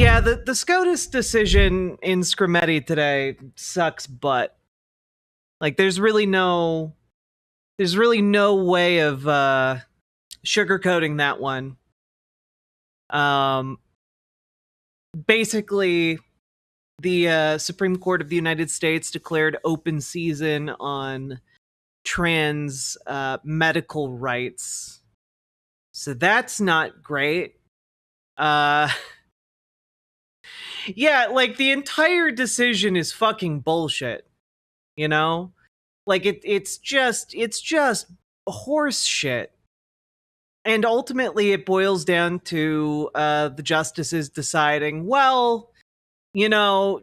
Yeah, the SCOTUS decision in Scrimeti today sucks butt. Like there's really no way of sugarcoating that one. Basically the Supreme Court of the United States declared open season on trans medical rights. So that's not great. Yeah, like the entire decision is fucking bullshit. You know? Like it's just horse shit. And ultimately it boils down to the justices deciding, well,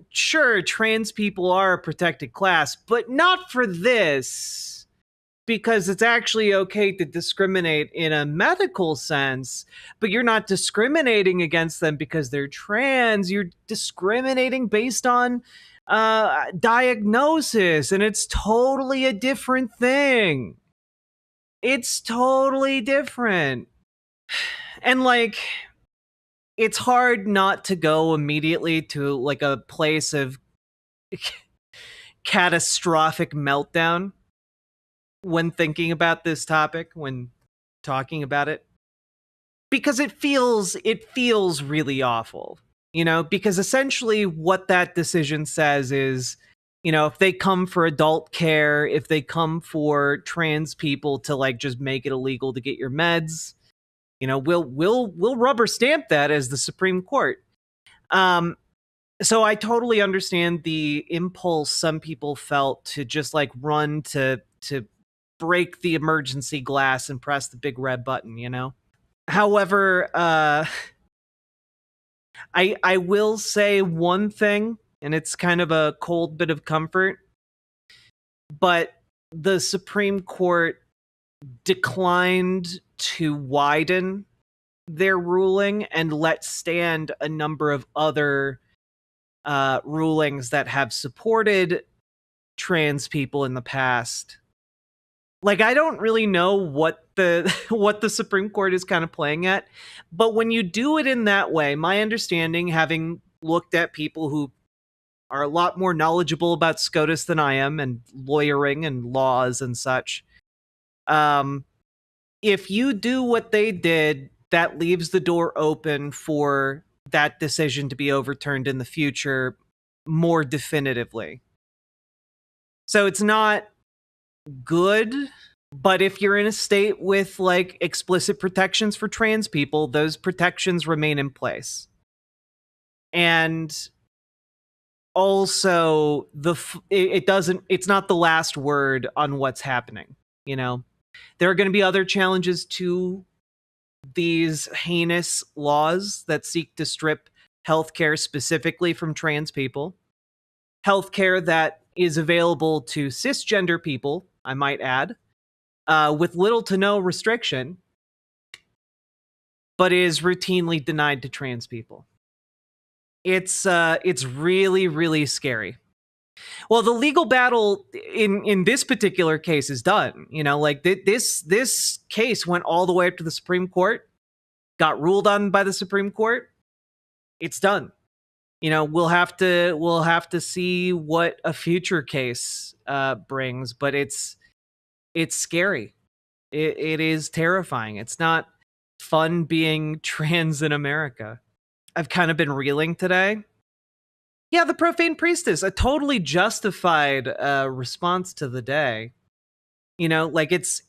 sure, trans people are a protected class, but not for this, because it's actually okay to discriminate in a medical sense, but you're not discriminating against them because they're trans. You're discriminating based on diagnosis, and it's totally a different thing. It's totally different. And like, it's hard not to go immediately to like a place of catastrophic meltdown when thinking about this topic, when talking about it, because it feels really awful, because essentially what that decision says is, if they come for adult care, if they come for trans people to like just make it illegal to get your meds, we'll rubber stamp that as the Supreme Court. So I totally understand the impulse some people felt to just like run to break the emergency glass and press the big red button. However, I will say one thing, and it's kind of a cold bit of comfort, but the Supreme Court declined to widen their ruling and let stand a number of other rulings that have supported trans people in the past. Like, I don't really know what the Supreme Court is kind of playing at, but when you do it in that way, my understanding, having looked at people who are a lot more knowledgeable about SCOTUS than I am, and lawyering and laws and such, if you do what they did, that leaves the door open for that decision to be overturned in the future more definitively. So it's not good, but if you're in a state with like explicit protections for trans people, those protections remain in place. And also it's not the last word on what's happening. There are going to be other challenges to these heinous laws that seek to strip healthcare specifically from trans people. Healthcare that is available to cisgender people, I might add, with little to no restriction, but is routinely denied to trans people. It's really, really scary. Well, the legal battle in this particular case is done. Like this case went all the way up to the Supreme Court, got ruled on by the Supreme Court. It's done. We'll have to see what a future case brings, but it's scary. It is terrifying. It's not fun being trans in America. I've kind of been reeling today. Yeah, the profane priestess, a totally justified response to the day. Like it's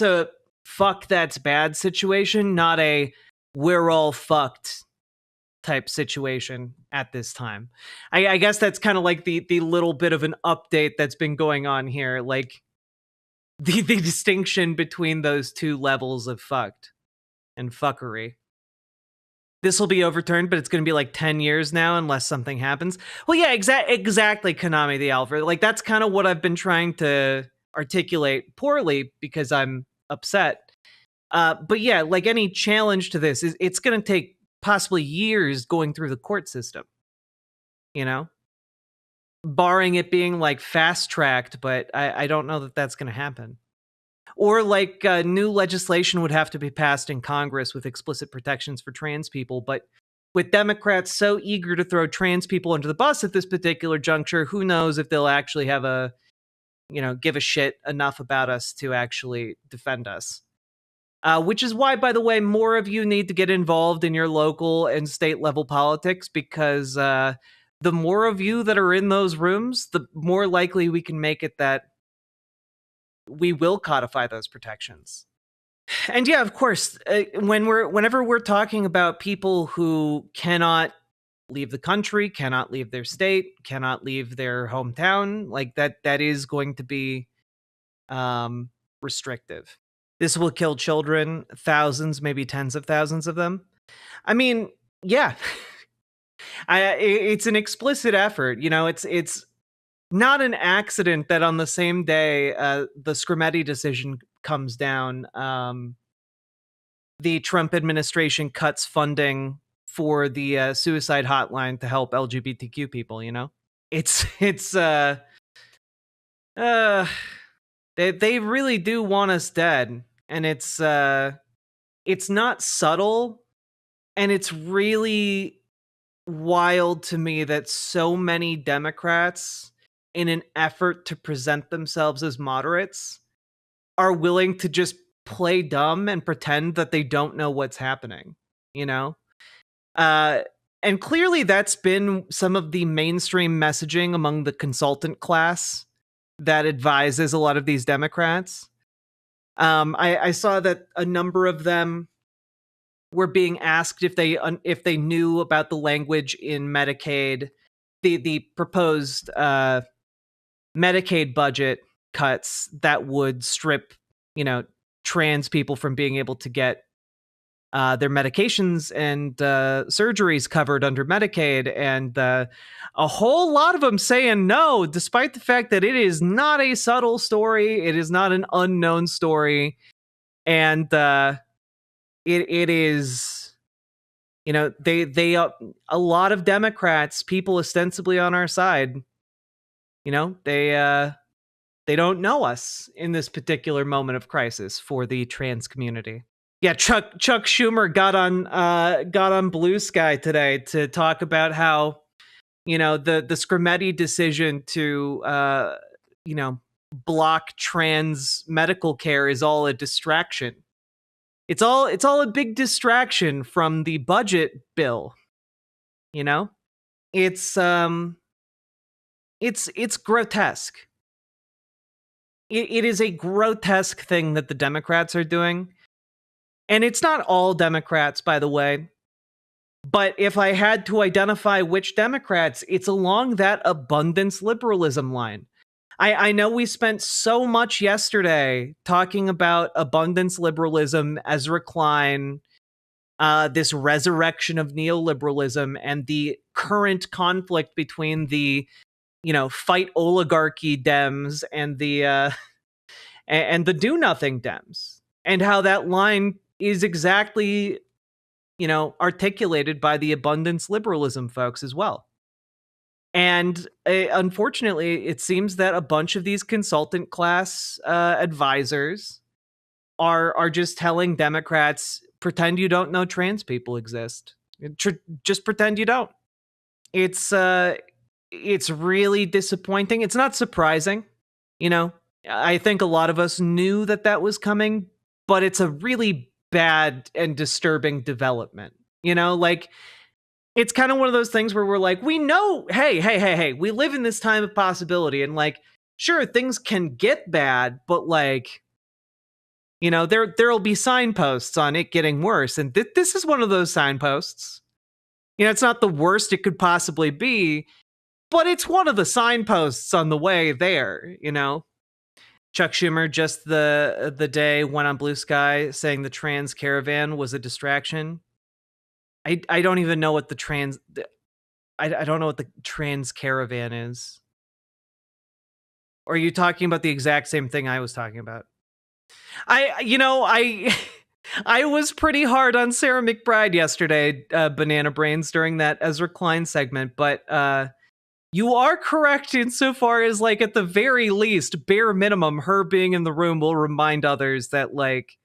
a fuck that's bad situation, not a we're all fucked type situation at this time. I guess that's kind of like the little bit of an update that's been going on here, like the distinction between those two levels of fucked and fuckery. This will be overturned, but it's going to be like 10 years now unless something happens. Well, yeah, exactly, Konami the Alpha. Like, that's kind of what I've been trying to articulate poorly because I'm upset. But yeah, like any challenge to this, it's going to take possibly years going through the court system. Barring it being like fast-tracked, but I don't know that that's going to happen. Or like new legislation would have to be passed in Congress with explicit protections for trans people. But with Democrats so eager to throw trans people under the bus at this particular juncture, who knows if they'll actually have give a shit enough about us to actually defend us. Which is why, by the way, more of you need to get involved in your local and state level politics, because the more of you that are in those rooms, the more likely we can make it that we will codify those protections. And yeah, of course, whenever we're talking about people who cannot leave the country, cannot leave their state, cannot leave their hometown, like that is going to be restrictive. This will kill children, thousands, maybe tens of thousands of them. I mean, yeah, it's an explicit effort. It's not an accident that on the same day the Scrimeti decision comes down, the Trump administration cuts funding for the suicide hotline to help LGBTQ people. They really do want us dead, and it's not subtle, and it's really wild to me that so many Democrats, in an effort to present themselves as moderates, are willing to just play dumb and pretend that they don't know what's happening, and clearly that's been some of the mainstream messaging among the consultant class that advises a lot of these Democrats. I saw that a number of them were being asked if they knew about the language in Medicaid, the proposed Medicaid budget cuts that would strip, trans people from being able to get their medications and surgeries covered under Medicaid, and a whole lot of them saying no, despite the fact that it is not a subtle story, it is not an unknown story, and it is, they a lot of Democrats, people ostensibly on our side, they don't know us in this particular moment of crisis for the trans community. Yeah, Chuck Schumer got on Blue Sky today to talk about how, the Scrimeti decision to block trans medical care is all a distraction. It's all a big distraction from the budget bill. It's grotesque. It is a grotesque thing that the Democrats are doing. And it's not all Democrats, by the way. But if I had to identify which Democrats, it's along that abundance liberalism line. I know we spent so much yesterday talking about abundance liberalism, Ezra Klein, this resurrection of neoliberalism, and the current conflict between the, fight oligarchy Dems and the do nothing Dems, and how that line is exactly, articulated by the abundance liberalism folks as well. And unfortunately, it seems that a bunch of these consultant class advisors are just telling Democrats, pretend you don't know trans people exist. Just pretend you don't. It's really disappointing. It's not surprising. I think a lot of us knew that was coming, but it's a really bad and disturbing development. It's kind of one of those things where we're like, we know, hey, we live in this time of possibility, and sure, things can get bad, but there'll be signposts on it getting worse, and this is one of those signposts. It's not the worst it could possibly be, but it's one of the signposts on the way there. Chuck Schumer just the day went on Blue Sky saying the trans caravan was a distraction. I don't even know what the trans I don't know what the trans caravan is. Or are you talking about the exact same thing I was talking about? I was pretty hard on Sarah McBride yesterday, Banana Brains, during that Ezra Klein segment, but You are correct insofar as, like, at the very least, bare minimum, her being in the room will remind others that, like,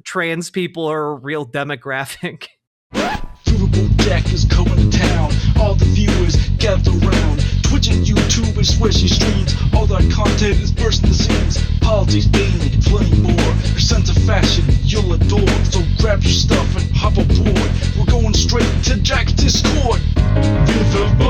trans people are a real demographic. Riverboat Jack is coming to town. All the viewers gather round. Twitch and YouTube is where she streams. All that content is bursting the seams. Politics, gaming, and plenty more. Her sense of fashion you'll adore. So grab your stuff and hop aboard. We're going straight to Jack's Discord. Riverboat.